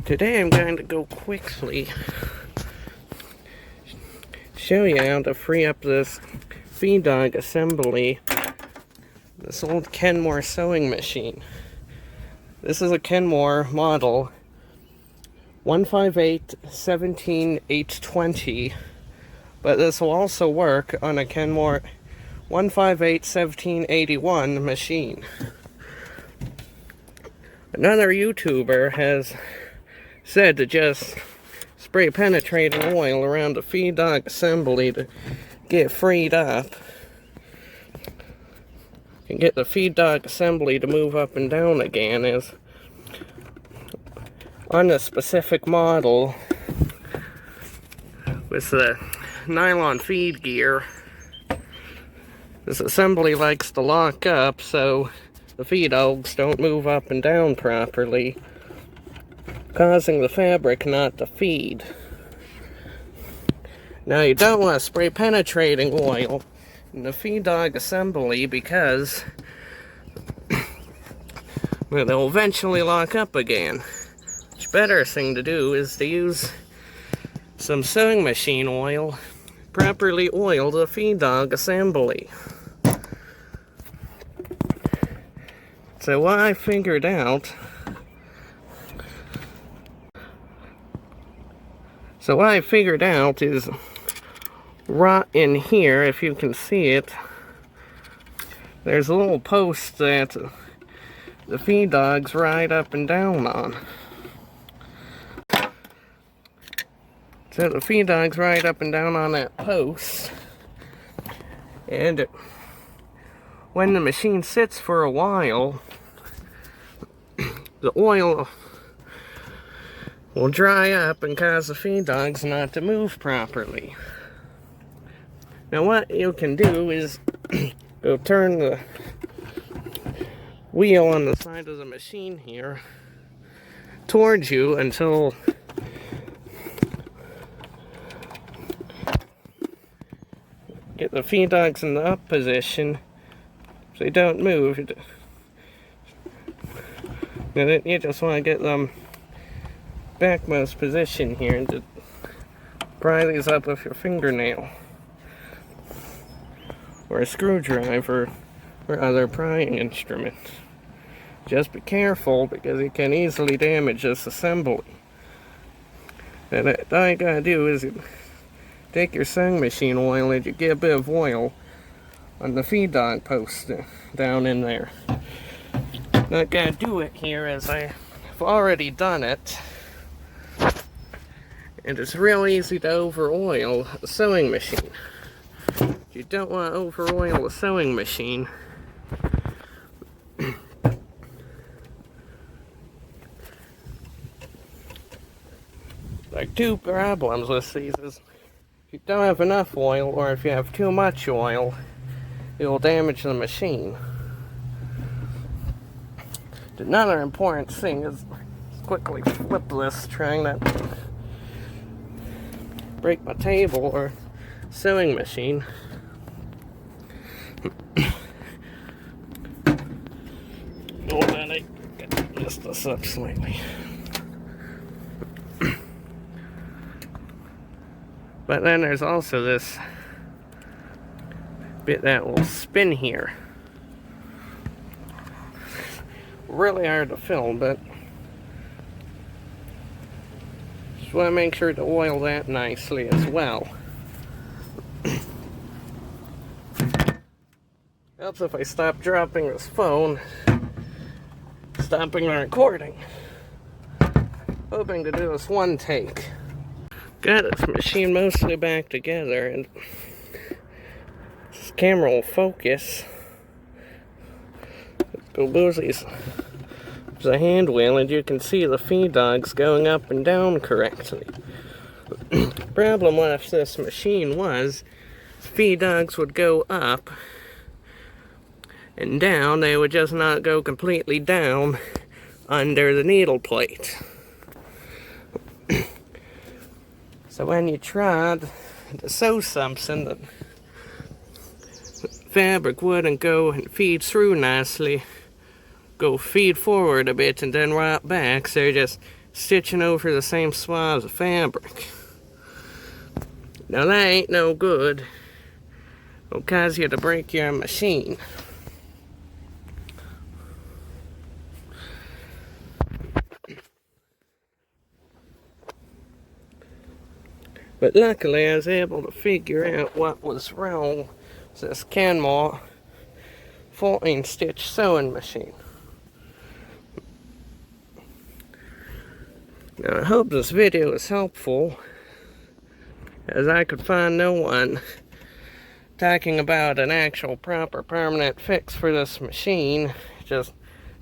Today I'm going to go quickly show you how to free up this feed dog assembly, this old Kenmore sewing machine. This is a Kenmore model 158-17-820, but this will also work on a Kenmore 158-1781 machine. Another YouTuber has said to just spray penetrating oil around the feed dog assembly to get freed up and get the feed dog assembly to move up and down again. As on the specific model with the nylon feed gear, this assembly likes to lock up so the feed dogs don't move up and down properly, causing the fabric not to feed. Now you don't want to spray penetrating oil in the feed dog assembly because well, they'll eventually lock up again. Much better thing to do is to use some sewing machine oil, properly oil the feed dog assembly. So what I figured out is right in here, if you can see it, there's a little post that the feed dogs ride up and down on. So the feed dogs ride up and down on that post, and when the machine sits for a while, the oil will dry up and cause the feed dogs not to move properly. Now what you can do is go turn the wheel on the side of the machine here towards you until get the feed dogs in the up position so they don't move. And then you just want to get them backmost position here and to pry these up with your fingernail or a screwdriver or other prying instrument. Just be careful because it can easily damage this assembly. And all you gotta do is take your sewing machine oil and you get a bit of oil on the feed dog post down in there. Not gonna do it here as I've already done it. And it's real easy to over oil a sewing machine. You don't want to over oil a sewing machine. Like, two problems with these is if you don't have enough oil, or if you have too much oil, it will damage the machine. Another important thing is quickly flip this, trying not to break my table or sewing machine. Oh, then I messed this up slightly. But then there's also this bit that will spin here. Really hard to film, but just want to make sure to oil that nicely as well. Helps if I stop dropping this phone, stopping the recording. Hoping to do this one take. Got this machine mostly back together, and this camera will focus. Let's go boozies. There's a hand wheel, and you can see the feed dogs going up and down correctly. Problem with this machine was feed dogs would go up and down, they would just not go completely down under the needle plate. So when you tried to sew something, the fabric wouldn't go and feed through nicely. Go feed forward a bit and then right back, so you just stitching over the same swaths of fabric. Now that ain't no good. It'll cause you to break your machine. But luckily I was able to figure out what was wrong with this Kenmore 14-stitch sewing machine. Now I hope this video is helpful, as I could find no one talking about an actual proper permanent fix for this machine. Just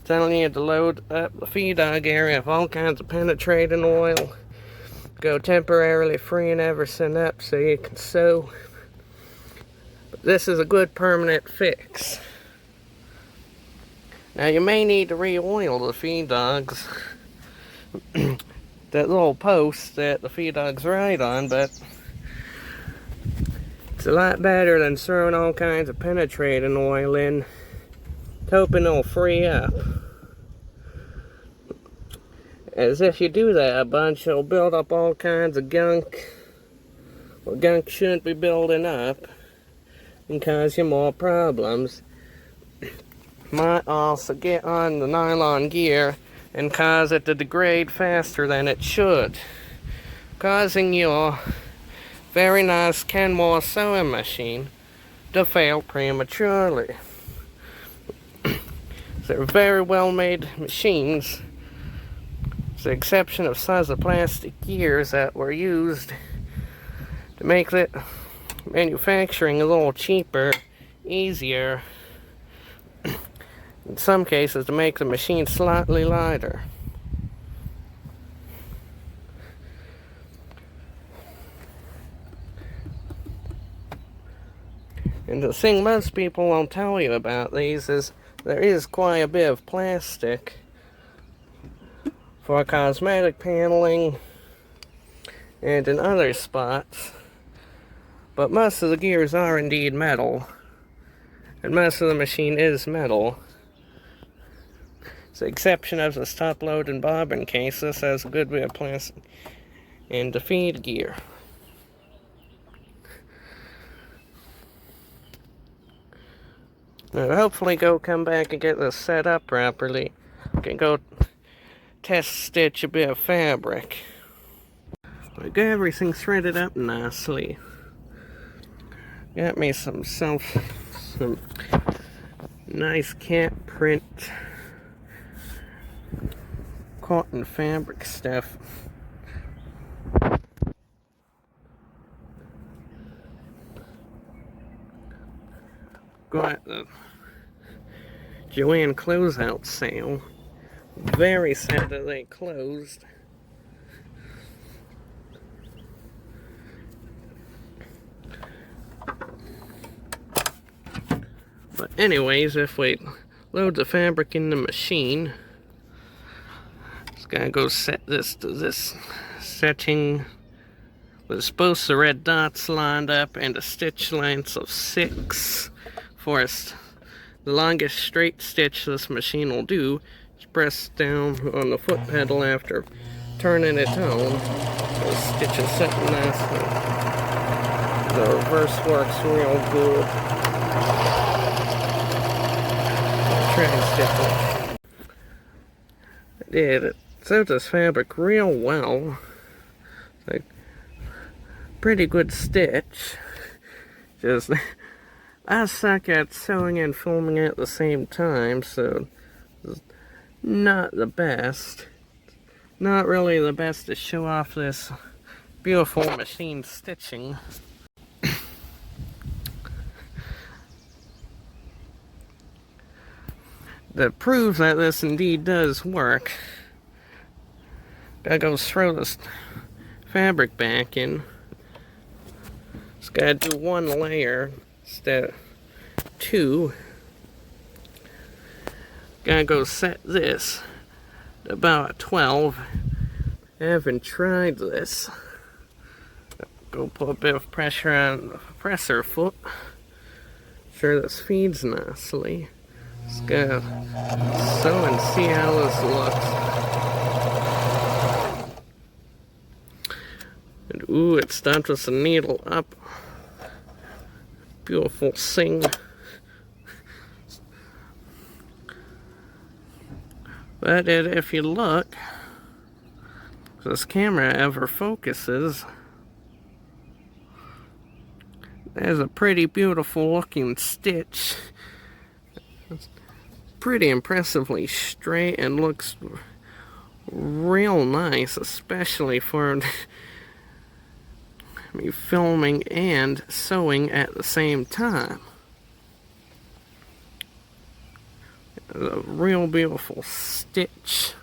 telling you to load up the feed dog area of all kinds of penetrating oil, go temporarily freeing everything up so you can sew. But this is a good permanent fix. Now you may need to re-oil the feed dogs, that little post that the feed dogs ride on, but it's a lot better than throwing all kinds of penetrating oil in, hoping it'll free up. As if you do that a bunch, it'll build up all kinds of gunk. Well, gunk shouldn't be building up and cause you more problems. Might also get on the nylon gear and cause it to degrade faster than it should, causing your very nice Kenmore sewing machine to fail prematurely. They're very well made machines, with the exception of size of plastic gears that were used to make the manufacturing a little cheaper, easier, in some cases to make the machine slightly lighter. And the thing most people won't tell you about these is there is quite a bit of plastic for cosmetic paneling and in other spots, but most of the gears are indeed metal, and most of the machine is metal. With the exception of the stop load and bobbin case, this has a good bit of plastic and the feed gear. Now hopefully come back and get this set up properly. I can go test stitch a bit of fabric. I got everything threaded up nicely. Got me some nice cat print cotton fabric stuff. Got the Joanne closeout sale. Very sad that they closed. But anyways, if we load the fabric in the machine, just gotta go set this to this setting with both the red dots lined up and a stitch length of 6. For us, the longest straight stitch this machine will do is press down on the foot pedal after turning it on. The stitch is set nicely. The reverse works real good. I did. It sewed this fabric real well. Like, pretty good stitch. Just I suck at sewing and filming at the same time, so it's not the best. Not really the best to show off this beautiful machine stitching. That proves that this indeed does work. Gotta go throw this fabric back in. Just gotta do one layer instead of 2. Gotta go set this to about 12. I haven't tried this. Go put a bit of pressure on the presser foot. Sure this feeds nicely. Just gotta sew and see how this looks. And ooh, it starts with the needle up. Beautiful thing. But if you look, if this camera ever focuses, there's a pretty beautiful looking stitch. It's pretty impressively straight and looks real nice, especially for me filming and sewing at the same time. A real beautiful stitch.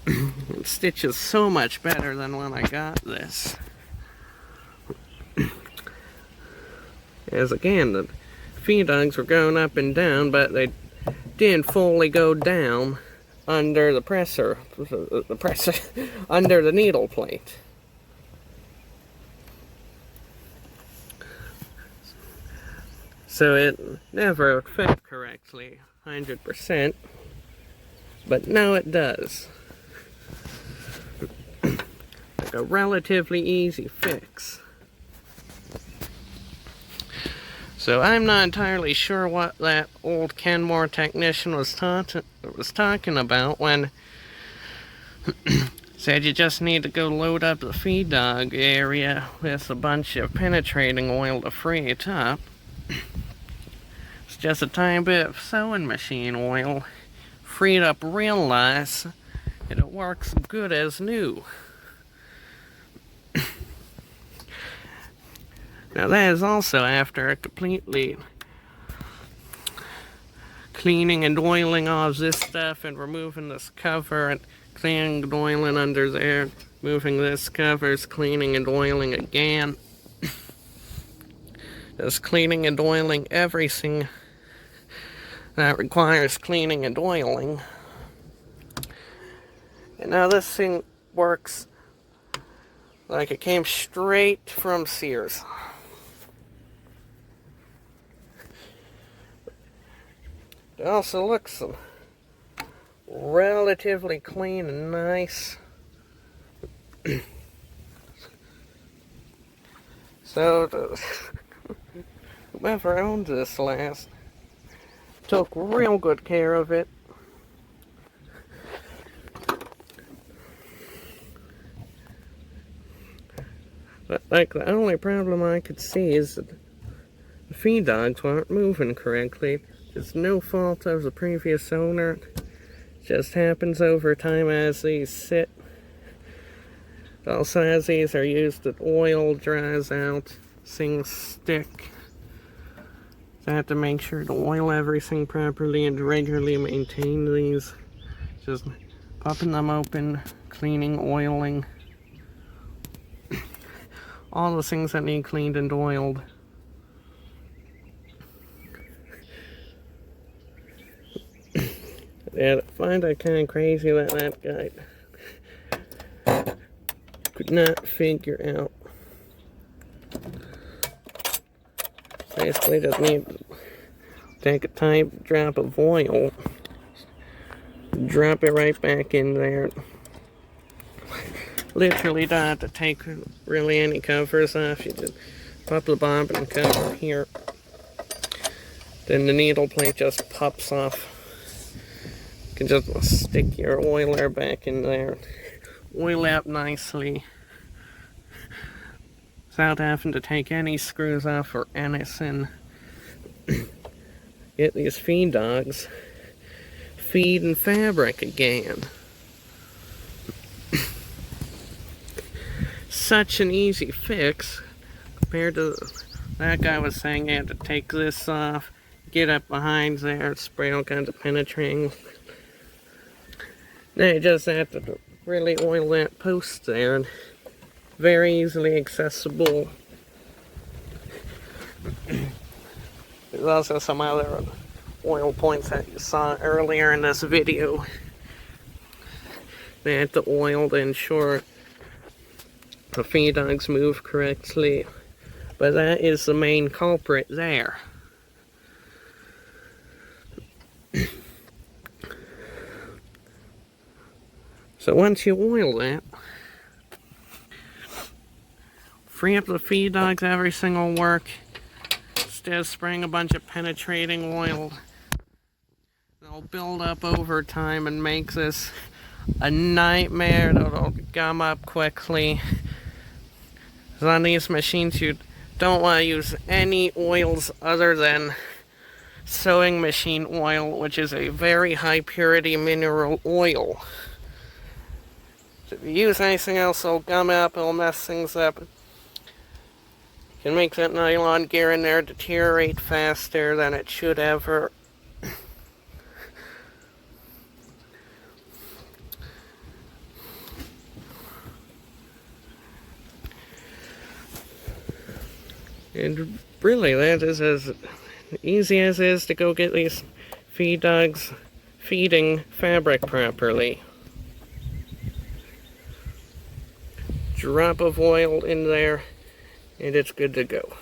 It stitches so much better than when I got this. As again, the feed dogs were going up and down, but they didn't fully go down under the presser, under the needle plate. So it never fit correctly, 100%, but now it does. Like a relatively easy fix. So I'm not entirely sure what that old Kenmore technician was talking about when said you just need to go load up the feed dog area with a bunch of penetrating oil to free it up. It's just a tiny bit of sewing machine oil, freed up real nice, and it works good as new. Now that is also after completely cleaning and oiling all of this stuff and removing this cover and cleaning and oiling under there, moving this covers, cleaning and oiling again. Just cleaning and oiling everything that requires cleaning and oiling. And now this thing works like it came straight from Sears. It also looks relatively clean and nice. So whoever owned this last took real good care of it. But like the only problem I could see is that the feed dogs weren't moving correctly. It's no fault of the previous owner. It just happens over time as these sit. Also, as these are used, the oil dries out, things stick. So I have to make sure to oil everything properly and regularly maintain these. Just popping them open, cleaning, oiling. All the things that need cleaned and oiled. Yeah, I find it kind of crazy that that guy could not figure out. Basically just need to take a tiny drop of oil, drop it right back in there. Literally don't have to take really any covers off. You just pop the bobbin cover here. Then the needle plate just pops off. You can just stick your oiler back in there. Oil up nicely without having to take any screws off or anything. Get these feed dogs feeding fabric again. Such an easy fix compared to that guy was saying you had to take this off, get up behind there, spray all kinds of penetrating. Now you just have to really oil that post there, and very easily accessible. There's also some other oil points that you saw earlier in this video. They have to oil to ensure the feed dogs move correctly, but that is the main culprit there. So once you oil that, free up the feed dogs every single work. Instead of spraying a bunch of penetrating oil, they'll build up over time and make this a nightmare that'll gum up quickly. So on these machines, you don't want to use any oils other than sewing machine oil, which is a very high purity mineral oil. So if you use anything else, it'll gum up, it'll mess things up. You can make that nylon gear in there deteriorate faster than it should ever. And really, that is as easy as it is to go get these feed dogs feeding fabric properly. Drop of oil in there, and it's good to go.